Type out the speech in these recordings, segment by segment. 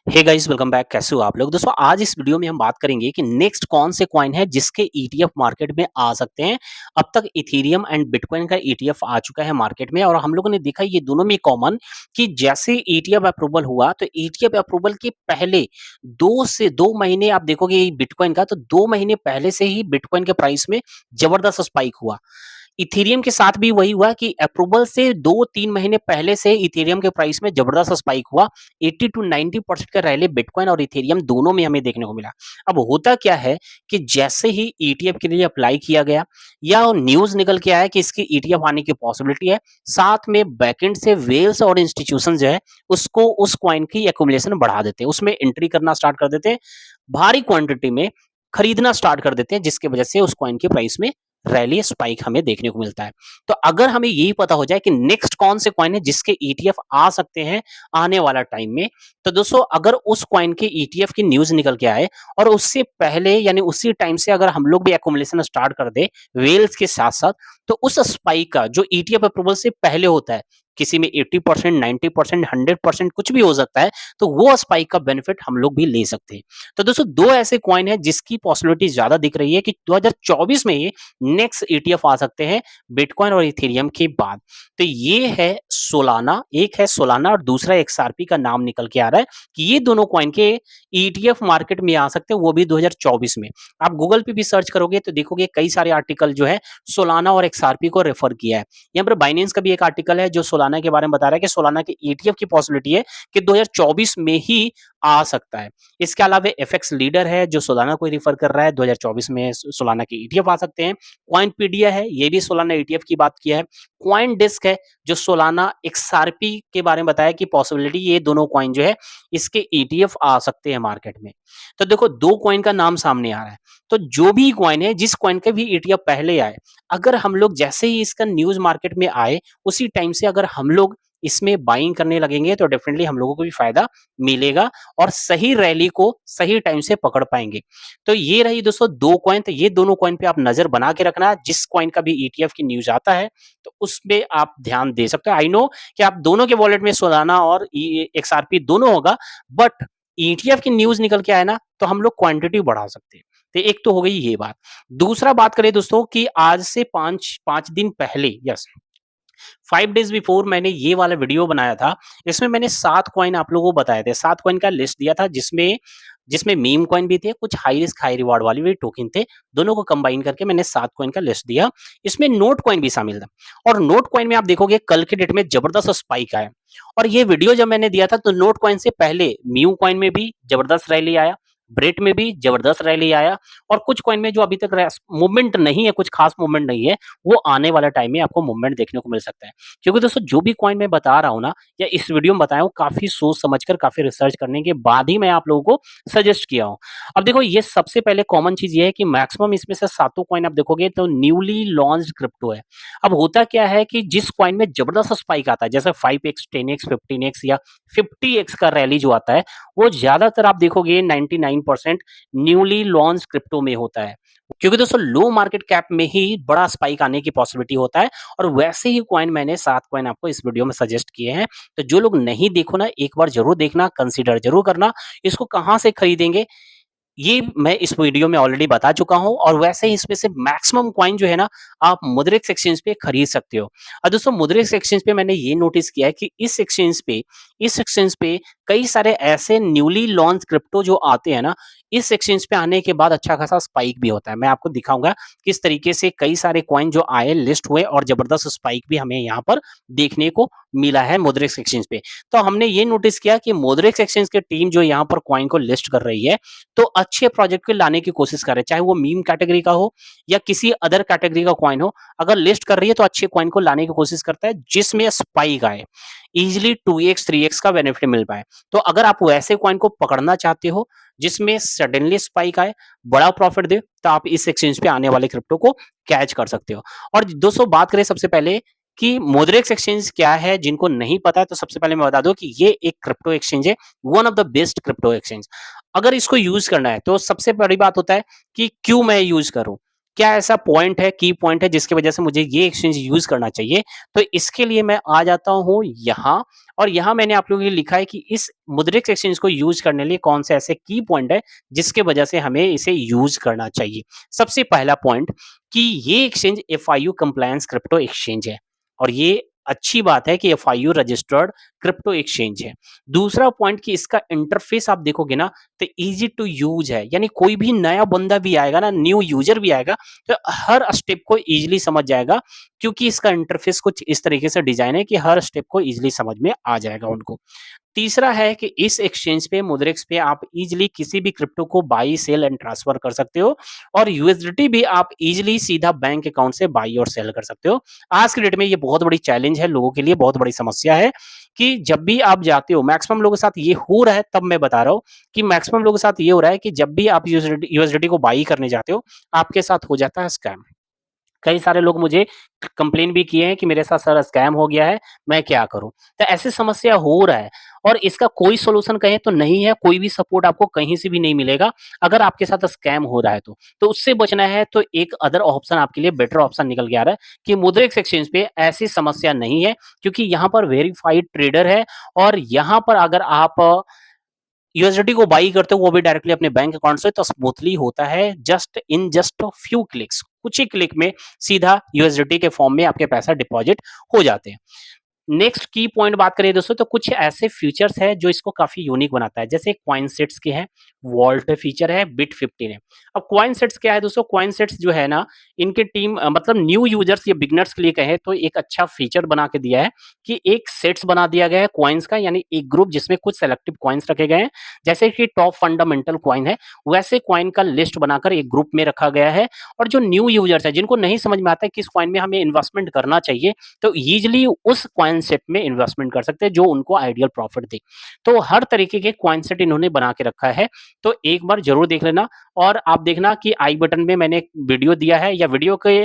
Hey guys welcome back. कैसे हो आप लोग? दोस्तों आज इस वीडियो में हम बात करेंगे कि नेक्स्ट कौन से कॉइन है जिसके ईटीएफ मार्केट में आ सकते हैं। अब तक इथेरियम एंड बिटकॉइन का ईटीएफ आ चुका है मार्केट में और हम लोगों ने देखा ये दोनों में कॉमन कि जैसे ईटीएफ अप्रूवल हुआ तो ईटीएफ अप्रूवल के पहले 2 महीने आप देखोगे बिटकॉइन का, तो 2 महीने पहले से ही बिटकॉइन के प्राइस में जबरदस्त स्पाइक हुआ। इथेरियम के साथ भी वही हुआ कि अप्रूवल से 2-3 महीने पहले से इथेरियम के प्राइस में जबरदस्त स्पाइक हुआ। 80 टू 90% का रैली बिटकॉइन और इथेरियम दोनों में हमें देखने को मिला। अब होता क्या है कि जैसे ही ईटीएफ के लिए अप्लाई किया गया या न्यूज़ निकल के आया कि इसकी ईटीएफ आने की पॉसिबिलिटी है, साथ में बैकएंड से वेल्स और इंस्टीट्यूशन जो है उसको उस कॉइन की एक्यूमुलेशन बढ़ा देते हैं। उसमें एंट्री करना स्टार्ट कर देते हैं, भारी क्वांटिटी में खरीदना स्टार्ट कर देते हैं, जिसकी वजह से उस कॉइन के प्राइस में रैली स्पाइक हमें देखने को मिलता है। तो अगर हमें यही पता हो जाए कि नेक्स्ट कौन से कॉइन है जिसके ईटीएफ आ सकते हैं आने वाला टाइम में, तो दोस्तों अगर उस कॉइन के ईटीएफ की न्यूज़ निकल के आए और उससे पहले यानी उसी टाइम से अगर हम लोग भी एक्यूमुलेशन स्टार्ट कर दें वेल्स के साथ-साथ, तो उस स्पाइक का जो ईटीएफ अप्रूवल से पहले होता है, किसी में 80%, 90%, 100% कुछ भी हो सकता है, तो वो स्पाइक का बेनिफिट हम लोग भी ले सकते हैं। तो दोस्तों 2 ऐसे कॉइन हैं जिसकी पॉसिबिलिटी ज़्यादा दिख रही है कि 2024 में ये नेक्स्ट ईटीएफ आ सकते हैं बिटकॉइन और इथेरियम के बाद। तो ये है सोलाना, एक है सोलाना और दूसरा एक्सआरपी का नाम निकल के आ रहा है कि ये दोनों कॉइन के ईटीएफ मार्केट में आ सकते हैं, वो भी 2024 में। आप गूगल पे भी सर्च करोगे तो देखोगे कई सारे आर्टिकल जो है सोलाना और एक्सआरपी को रेफर किया है। यहाँ पर बाइनेंस का भी एक आर्टिकल है जो सोलाना के बारे में बता रहा है कि सोलाना के ईटीएफ की पॉसिबिलिटी है कि 2024 में ही आ सकता है। इसके अलावा एफएक्स लीडर है जो सोलाना को रिफर कर रहा है, 2024 में सोलाना के ईटीएफ आ सकते हैं। कॉइनपीडिया है, ये भी सोलाना ईटीएफ की बात किया है। कॉइन डिस्क है जो सोलाना एक्सआरपी के बारे में बताया कि पॉसिबिलिटी ये दोनों कॉइन जो है इसके ईटीएफ आ सकते हैं मार्केट में। तो देखो 2 कॉइन का नाम सामने आ रहा है। तो जो भी कॉइन है, जिस कॉइन का भी ईटीएफ पहले आए, अगर हम लोग जैसे ही इसका न्यूज़ मार्केट में आए, उसी टाइम से अगर हम लोग इसमें बाइंग करने लगेंगे तो डेफिनिटली हम लोगों को भी फायदा मिलेगा और सही रैली को सही टाइम से पकड़ पाएँगे। तो ये रही दोस्तों 2 कॉइन, तो ये दोनों कॉइन पे आप नज़र बना के रखना। जिस कॉइन का भी ईटीएफ की न्यूज़ आता है, तो उसपे आप ध्यान दे सकते हो। आई नो कि आप दोनों के वॉलेट में सोलाना और एक्सआरपी दोनों होगा, बट ईटीएफ की न्यूज़ निकल के आए ना, तो हम लोग क्वांटिटी बढ़ा सकते हैं। तो एक तो हो गई ये बात। दूसरा बात करें दोस्तों कि आज से 5 दिन पहले, यस, 5 डेज़ बिफोर मैंने ये वाला वीडियो बनाया था। इसमें मैंने 7 कॉइन आप लोगों को बताए थे। 7 कॉइन का लिस्ट दिया था जिसमें जिसमें मीम कॉइन भी थे, कुछ हाई रिस्क हाई रिवार्ड वाले भी टोकन थे। दोनों को कंबाइन करके मैंने 7 कॉइन का लिस्ट दिया। इसमें नोट कॉइन भी शामिल था और नोट कॉइन में आप देखोगे कल के डेट में जबरदस्त स्पाइक आया और ये वीडियो जब मैंने दिया था तो नोट कॉइन से पहले म्यू कॉइन में भी जबरदस्त रैली आया, ब्रेट में भी जबरदस्त रैली आया और कुछ कॉइन में जो अभी तक मूवमेंट नहीं है, कुछ खास मूवमेंट नहीं है, वो आने वाला टाइम में आपको मूवमेंट देखने को मिल सकता है। क्योंकि दोस्तों जो भी कॉइन मैं बता रहा हूँ ना या इस वीडियो में बताया हूँ, काफ़ी सोच समझकर, काफ़ी रिसर्च करने के बाद ही मैं आप लोगों को सजेस्ट किया हूँ। अब देखो ये सबसे पहले कॉमन चीज़ ये है कि मैक्सिमम इसमें से सातों कॉइन आप देखोगे तो न्यूली लॉन्च्ड क्रिप्टो है। अब होता क्या है कि जिस कॉइन में जबरदस्त स्पाइक आता है जैसे 5x, 10x, 15x या 50x का रैली जो आता है, वो ज़्यादातर आप देखोगे 99% न्यूली लॉन्च क्रिप्टो में होता है। क्योंकि दोस्तों लो मार्केट कैप में ही बड़ा स्पाइक आने की पॉसिबिलिटी होता है और वैसे ही कॉइन मैंने 7 कॉइन आपको इस वीडियो में सजेस्ट किए हैं। तो जो लोग नहीं देखो ना, एक बार ज़रूर देखना, कंसीडर ज़रूर करना। इसको कहाँ से खरीदेंगे ये मैं इस वीडियो में ऑलरेडी बता चुका हूँ और वैसे ही इसमें से मैक्सिमम कॉइन जो है ना आप मुद्रिक्स एक्सचेंज पे खरीद सकते हो। और दोस्तों मुद्रिक्स एक्सचेंज पे मैंने ये नोटिस किया है कि इस एक्सचेंज पे कई सारे ऐसे न्यूली लॉन्च क्रिप्टो जो आते हैं ना, इस एक्सचेंज पे आने के बाद अच्छा खासा स्पाइक भी होता है। मैं आपको दिखाऊंगा किस तरीके से कई सारे कॉइन जो आए, लिस्ट हुए और जबरदस्त स्पाइक भी हमें यहाँ पर देखने को मिला है मुद्रिक्स एक्सचेंज पे। तो हमने ये नोटिस किया कि मुद्रिक्स एक्सचेंज की टीम जो यहाँ पर कॉइन को लिस्ट कर रही है, तो अच्छे प्रोजेक्ट को लाने की कोशिश कर रहे हैं, चाहे वो मीम कैटेगरी का हो या किसी अदर कैटेगरी का कॉइन हो। अगर लिस्ट कर रही है तो अच्छे कॉइन को लाने की कोशिश करता है जिसमें स्पाइक आए, इजीली 2x 3x का बेनिफिट मिल पाए। तो अगर आप वैसे कॉइन को पकड़ना चाहते हो जिसमें सडनली स्पाइक आए, बड़ा प्रॉफिट दे, तो आप इस एक्सचेंज पे आने वाले क्रिप्टो को कैच कर सकते हो। और दोस्तों बात करें सबसे पहले कि मुद्रिक्स एक्सचेंज क्या है, जिनको नहीं पता है तो सबसे पहले मैं बता दूं कि ये एक क्रिप्टो एक्सचेंज है, one of the best crypto exchange. अगर इसको यूज करना है तो सबसे बड़ी बात होता है कि क्यों मैं यूज करूं। क्या ऐसा पॉइंट है, की पॉइंट है जिसकी वजह से मुझे ये एक्सचेंज यूज़ करना चाहिए? तो इसके लिए मैं आ जाता हूँ यहाँ और यहाँ मैंने आप लोगों के लिए लिखा है कि इस मुद्रिक्स एक्सचेंज को यूज़ करने के लिए कौन से ऐसे की पॉइंट है जिसकी वजह से हमें इसे यूज़ करना चाहिए। सबसे पहला पॉइंट कि ये exchange FIU compliance crypto exchange है और ये अच्छी बात है कि एफआईयू रजिस्टर्ड क्रिप्टो एक्सचेंज है। दूसरा पॉइंट कि इसका इंटरफेस आप देखोगे ना तो ईज़ी टू यूज़ है, यानी कोई भी नया बंदा भी आएगा ना, न्यू यूज़र भी आएगा तो हर स्टेप को ईज़िली समझ जाएगा क्योंकि इसका इंटरफेस कुछ इस तरीके से डिज़ाइन है कि हर स्टेप को ईज़िली समझ में आ जाएगा उनको। तीसरा है कि इस एक्सचेंज पे मुद्रिक्स पे आप इजीली किसी भी क्रिप्टो को बाई सेल एंड ट्रांसफर कर सकते हो और यूएसडीटी भी आप इजीली सीधा बैंक अकाउंट से बाई और सेल कर सकते हो। आज के डेट में ये बहुत बड़ी चैलेंज है, लोगों के लिए बहुत बड़ी समस्या है कि जब भी आप जाते हो, मैक्सिमम लोगों के साथ ये हो रहा है, तब मैं बता रहा हूँ कि मैक्सिमम लोगों के साथ ये हो रहा है कि जब भी आप यूएसडीटी को बाई करने जाते हो, आपके साथ हो जाता है स्कैम। कई सारे लोग मुझे कंप्लेन भी किए हैं कि मेरे साथ सर स्कैम हो गया है, मैं क्या करूँ? तो ऐसी समस्या हो रहा है और इसका कोई सॉल्यूशन कहें तो नहीं है, कोई भी सपोर्ट आपको कहीं से भी नहीं मिलेगा, अगर आपके साथ स्कैम हो रहा है तो। तो उससे बचना है तो एक अदर ऑप्शन आपके लिए बेटर ऑप्शन निकल के आ रहा है कि मुद्रिक्स एक्सचेंज पे ऐसी समस्या नहीं है क्योंकि यहाँ पर वेरिफाइड ट्रेडर है और यहाँ पर अगर आप यूएसडीटी को बाई करते हो वो भी डायरेक्टली अपने बैंक अकाउंट से तो स्मूथली होता है जस्ट फ्यू क्लिक्स कुछ ही क्लिक में सीधा यूएसडीटी के फॉर्म में आपके पैसा डिपॉजिट हो जाते हैं। नेक्स्ट की पॉइंट बात करें दोस्तों तो कुछ ऐसे फीचर्स है जो इसको काफी यूनिक बनाता है, जैसे कॉइन सेट्स के हैं, वॉल्ट फीचर है, बिट 15 है। अब कॉइन सेट्स क्या है दोस्तों? कॉइन सेट्स जो है ना, इनके टीम मतलब न्यू यूजर्स या बिगनर्स के लिए कहे तो एक अच्छा फीचर बना के दिया है कि एक सेट्स बना दिया गया है कॉइन्स का, यानी एक ग्रुप जिसमें कुछ सेलेक्टिव कॉइन्स रखे गए हैं, जैसे कि टॉप फंडामेंटल कॉइन है वैसे कॉइन का लिस्ट बनाकर एक ग्रुप में रखा गया है। और जो न्यू यूजर्स है जिनको नहीं समझ में आता है किस कॉइन में हमें इन्वेस्टमेंट करना चाहिए, तो ईजिली उस कॉइन सेट में इन्वेस्टमेंट कर सकते हैं जो उनको आइडियल प्रॉफिट दे। तो हर तरीके के कॉइन सेट इन्होंने बना के रखा है, तो एक बार जरूर देख लेना। और आप देखना कि आई बटन में मैंने एक वीडियो दिया है या वीडियो के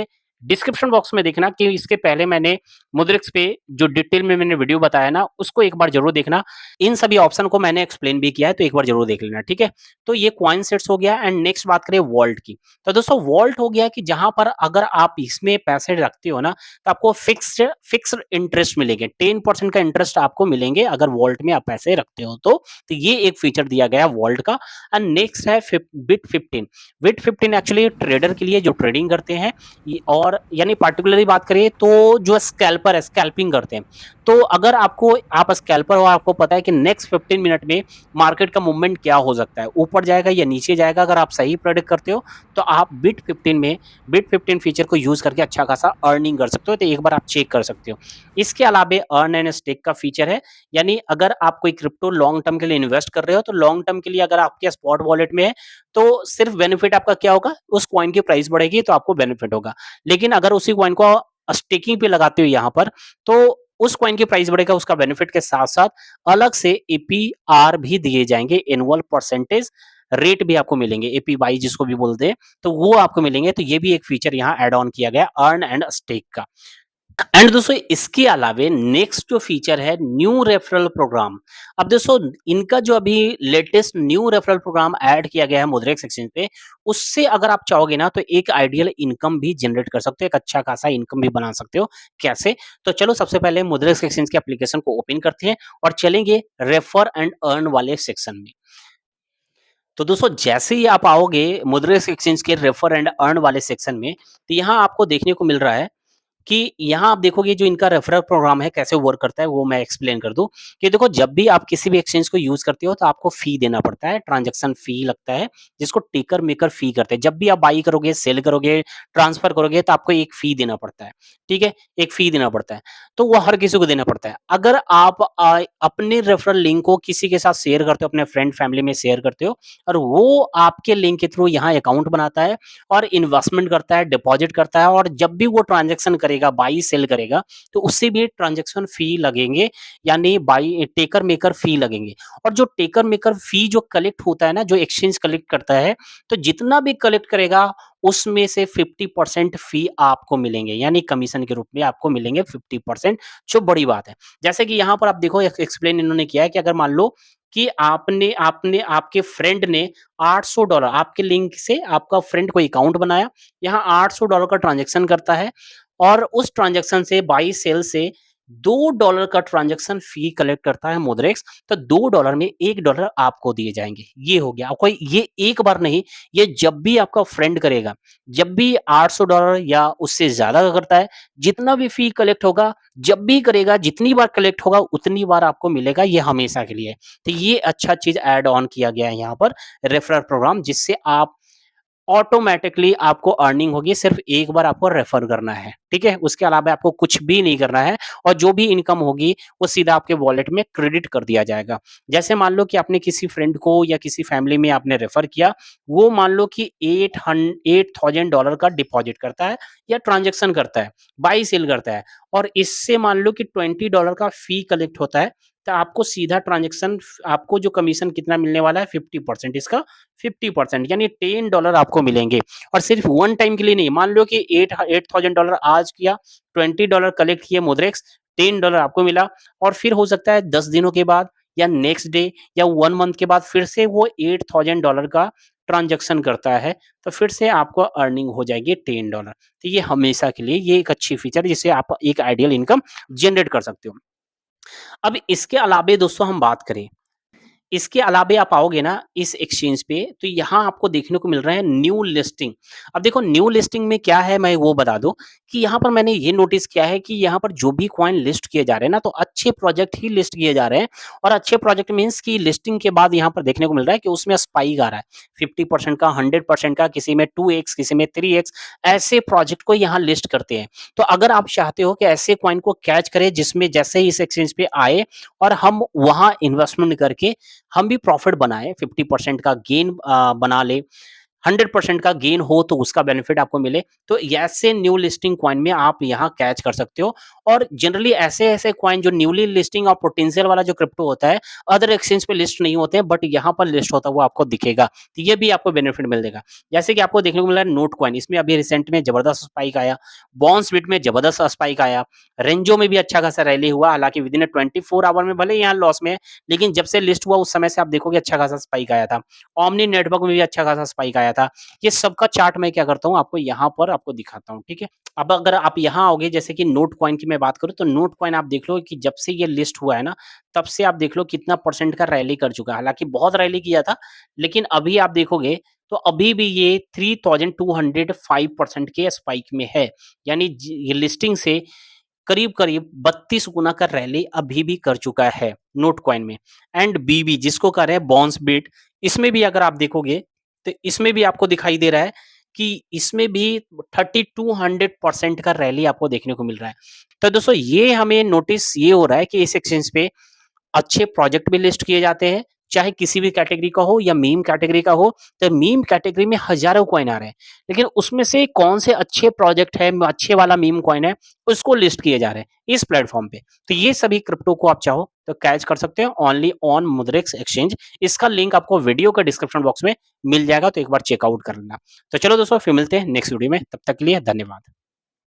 डिस्क्रिप्शन बॉक्स में देखना कि इसके पहले मैंने मुद्रिक्स पे जो डिटेल में मैंने वीडियो बताया ना उसको एक बार जरूर देखना। इन सभी ऑप्शन को मैंने एक्सप्लेन भी किया है तो एक बार जरूर देख लेना, ठीक है। तो ये कॉइन सेट्स हो गया एंड नेक्स्ट बात करें वॉल्ट की। तो दोस्तों वॉल्ट हो गया कि जहां पर अगर आप इसमें पैसे रखते हो ना तो आपको फिक्स्ड इंटरेस्ट मिलेंगे, 10% का इंटरेस्ट आपको मिलेंगे अगर वॉल्ट में आप पैसे रखते हो तो ये एक फीचर दिया गया वॉल्ट का। एंड नेक्स्ट है बिट 15। बिट 15 एक्चुअली ट्रेडर के लिए जो ट्रेडिंग करते हैं और यानी पार्टिकुलरली बात करें तो जो स्कैल्पर है, स्कैल्पिंग करते हैं, तो अगर आप स्कैल्पर हो, आपको पता है कि नेक्स्ट 15 मिनट में मार्केट का मूवमेंट क्या हो सकता है, ऊपर जाएगा या नीचे जाएगा, अगर आप सही प्रेडिक्ट करते हो तो आप बिट 15 फीचर को यूज करके अच्छा खासा अर्निंग कर सकते हो, तो एक बार आप चेक कर सकते हो। इसके अलावा अर्न एंड स्टेक का फीचर है, यानी अगर आप कोई क्रिप्टो लॉन्ग टर्म के लिए इन्वेस्ट कर रहे हो तो लॉन्ग टर्म के लिए अगर आपके स्पॉट वॉलेट में है तो सिर्फ बेनिफिट आपका क्या होगा, उस कॉइन की प्राइस बढ़ेगी तो आपको बेनिफिट होगा। लेकिन अगर उसी कॉइन को स्टेकिंग पे लगाते हो यहाँ पर तो उस कॉइन की प्राइस बढ़ेगा, उसका बेनिफिट के साथ साथ अलग से एपीआर भी दिए जाएंगे, एनुअल परसेंटेज रेट भी आपको मिलेंगे, एपीवाई जिसको भी बोलते हैं, तो वो आपको मिलेंगे। तो ये भी एक फीचर यहाँ ऐड ऑन किया गया अर्न एंड स्टेक का। एंड दोस्तों इसके अलावे नेक्स्ट जो फीचर है न्यू रेफरल प्रोग्राम। अब दोस्तों इनका जो अभी latest new referral program add किया गया है मुद्रिक्स एक्सचेंज पे, उससे अगर आप चाहोगे ना तो एक आइडियल इनकम भी जनरेट कर सकते हो, एक अच्छा खासा इनकम भी बना सकते हो। कैसे? तो चलो सबसे पहले मुद्रिक्स एक्सचेंज के एप्लीकेशन को ओपन करते हैं और चलेंगे रेफर एंड अर्न वाले सेक्शन में। तो दोस्तों जैसे ही आप आओगे मुद्रिक्स एक्सचेंज के रेफर एंड अर्न वाले सेक्शन में, तो यहाँ आपको देखने को मिल रहा है कि यहाँ आप देखोगे जो इनका रेफरल प्रोग्राम है कैसे वर्क करता है वो मैं एक्सप्लेन कर दूं कि देखो जब भी आप किसी भी एक्सचेंज को यूज करते हो तो आपको फी देना पड़ता है, ट्रांजैक्शन फी लगता है जिसको टेकर मेकर फी करते हैं। जब भी आप बाई करोगे, सेल करोगे, ट्रांसफर करोगे तो आपको एक फी देना पड़ता है, ठीक है, एक फी देना पड़ता है। तो वो हर किसी को देना पड़ता है। अगर आप अपने रेफरल लिंक को किसी के साथ शेयर करते हो, अपने फ्रेंड फैमिली में शेयर करते हो और वो आपके लिंक के थ्रू यहाँ अकाउंट बनाता है और इन्वेस्टमेंट करता है, डिपॉजिट करता है, और जब भी वो ट्रांजैक्शन करेगा, बाई सेल करेगा, तो उससे भी ट्रांजैक्शन फी लगेंगे, यानी बाई टेकर मेकर फी लगेंगे। और जो टेकर मेकर फी जो कलेक्ट होता है ना, जो एक्सचेंज कलेक्ट करता है, तो जितना भी कलेक्ट करेगा उसमें से 50% फी आपको मिलेंगे, यानी कमीशन के रूप में आपको मिलेंगे 50%, जो बड़ी बात है। जैसे कि यहाँ पर आप देखो एक्सप्लेन इन्होंने किया है कि अगर मान लो कि आपने आपने आपके फ्रेंड ने $800 आपके लिंक से आपका फ्रेंड कोई अकाउंट बनाया, यहाँ $800 का ट्रांज़ैक्शन करता है और उस ट्रांज़ैक्शन से बाय सेल से $2 का ट्रांज़ैक्शन फ़ी कलेक्ट करता है मुद्रेक्स, तो $2 में $1 आपको दिए जाएँगे। ये हो गया। कोई ये एक बार नहीं, ये जब भी आपका फ्रेंड करेगा, जब भी $800 या उससे ज़्यादा का करता है, जितना भी फ़ी कलेक्ट होगा, जब भी करेगा, जितनी बार कलेक्ट होगा, उतनी बार आपको मिलेगा, ये हमेशा के लिए। तो ये अच्छा चीज़ ऐड ऑन किया गया है यहाँ पर रेफरल प्रोग्राम, जिससे आप ऑटोमैटिकली आपको अर्निंग होगी, सिर्फ एक बार आपको रेफर करना है, ठीक है? उसके अलावा आपको कुछ भी नहीं करना है और जो भी इनकम होगी, वो सीधा आपके वॉलेट में क्रेडिट कर दिया जाएगा। जैसे मान लो कि आपने किसी फ्रेंड को या किसी फैमिली में आपने रेफर किया, वो मान लो कि $8000 का डिपॉज़िट करता है या ट्रांज़ैक्शन करता है, बाय सेल करता है और इससे मान लो कि $20 का फ़ी कलेक्ट होता है, तो आपको सीधा ट्रांज़ैक्शन आपको जो कमीशन कितना मिलने वाला है 50% इसका 50% यानी $10 आपको मिलेंगे और सिर्फ वन टाइम के लिए नहीं, मान लो कि $8000 आज किया, $20 कलेक्ट किए मुद्रेक्स, $10 आपको मिला और फिर हो सकता है 10 दिनों के बाद या नेक्स्ट डे या 1 मंथ के बाद फिर से वो $8000 का ट्रांज़ैक्शन करता है, तो फिर से आपको अर्निंग हो जाएगी $10। तो ये हमेशा के लिए ये एक अच्छी फीचर है जिससे आप एक आइडियल इनकम जनरेट कर सकते हो। अब इसके अलावे दोस्तों हम बात करें, इसके अलावे आप आओगे ना इस एक्सचेंज पे तो यहाँ आपको देखने को मिल रहा है न्यू लिस्टिंग। अब देखो न्यू लिस्टिंग में क्या है मैं वो बता दूँ कि यहाँ पर मैंने ये नोटिस किया है कि यहाँ पर जो भी कॉइन लिस्ट किए जा रहे हैं ना तो अच्छे प्रोजेक्ट ही लिस्ट किए जा रहे हैं और अच्छे प्रोजेक्ट मीन्स कि लिस्टिंग के बाद यहाँ पर देखने को मिल रहा है कि उसमें स्पाइक आ रहा है 50% का 100% का किसी में 2x किसी में 3x ऐसे प्रोजेक्ट को यहाँ लिस्ट करते हैं। तो अगर आप चाहते हो कि ऐसे कॉइन को कैच करें जिसमें जैसे ही इस एक्सचेंज पे आए और हम वहाँ इन्वेस्टमेंट करके हम भी प्रॉफिट बनाएँ, 50% का गेन बना लें, 100% का गेन हो तो उसका बेनिफिट आपको मिले, तो ऐसे न्यू लिस्टिंग कॉइन में आप यहाँ कैच कर सकते हो और जनरली ऐसे-ऐसे कॉइन जो न्यूली लिस्टिंग और पोटेंशियल वाला जो क्रिप्टो होता है, अदर एक्सचेंज पे लिस्ट नहीं होते हैं बट यहाँ पर लिस्ट होता हुआ आपको दिखेगा, तो ये भी आपको बेनिफिट मिल जाएगा। जैसे कि आपको देखने को मिला है नोट कॉइन, इसमें अभी रिसेंट में जबरदस्त स्पाइक आया, बॉन्सबिट में जबरदस्त स्पाइक आया, रेंजो में भी अच्छा खासा रैली हुआ, हालाँकि विदिन 24 आवर में भले ही यहाँ लॉस में है, लेकिन जब से लिस्ट हुआ उस समय से आप देखोगे अच्छा खासा स्पाइक आया था। ओमनी नेटवर्क में भी अच्छा खासा स्पाइक आया था। ये सबका चार्ट मैं क्या करता हूँ आपको यहाँ पर आपको दिखाता हूँ, ठीक है? अब अगर आप यहाँ आओगे जैसे कि नोट कॉइन की मैं बात करूँ तो नोट कॉइन आप देख लो कि जब से ये लिस्ट हुआ है ना, तब से आप देख लो कितना परसेंट का रैली कर चुका है। हालाँकि बहुत रैली किया था, लेकिन अभी आप देखोगे तो अभी भी ये 3205% के स्पाइक में है। यानी ये लिस्टिंग से करीब-करीब 32 गुना का रैली अभी भी कर चुका है नोट कॉइन में। एंड बीबी जिसको कह रहे हैं बॉन्सबिट, इसमें भी अगर आप देखोगे तो इसमें भी आपको दिखाई दे रहा है कि इसमें भी 3200% का रैली आपको देखने को मिल रहा है। तो दोस्तों ये हमें नोटिस ये हो रहा है कि इस एक्सचेंज पे अच्छे प्रोजेक्ट भी लिस्ट किए जाते हैं, चाहे किसी भी कैटेगरी का हो या मीम कैटेगरी का हो, तो मीम कैटेगरी में हज़ारों कॉइन आ रहे हैं। लेकिन उसमें से कौन से अच्छे प्रोजेक्ट है, अच्छे वाला मीम कॉइन है, उसको लिस्ट किए जा रहे हैं इस प्लेटफ़ॉर्म पे। तो ये सभी क्रिप्टो को आप चाहो तो कैच कर सकते हो ओनली ऑन मुद्रिक्स एक्सचेंज। इसका लिंक आपको वीडियो का डिस्क्रिप्शन बॉक्स में मिल जाएगा, तो एक बार चेकआउट कर लेना। तो चलो दोस्तों फिर मिलते हैं नेक्स्ट वीडियो में, तब तक के लिए धन्यवाद।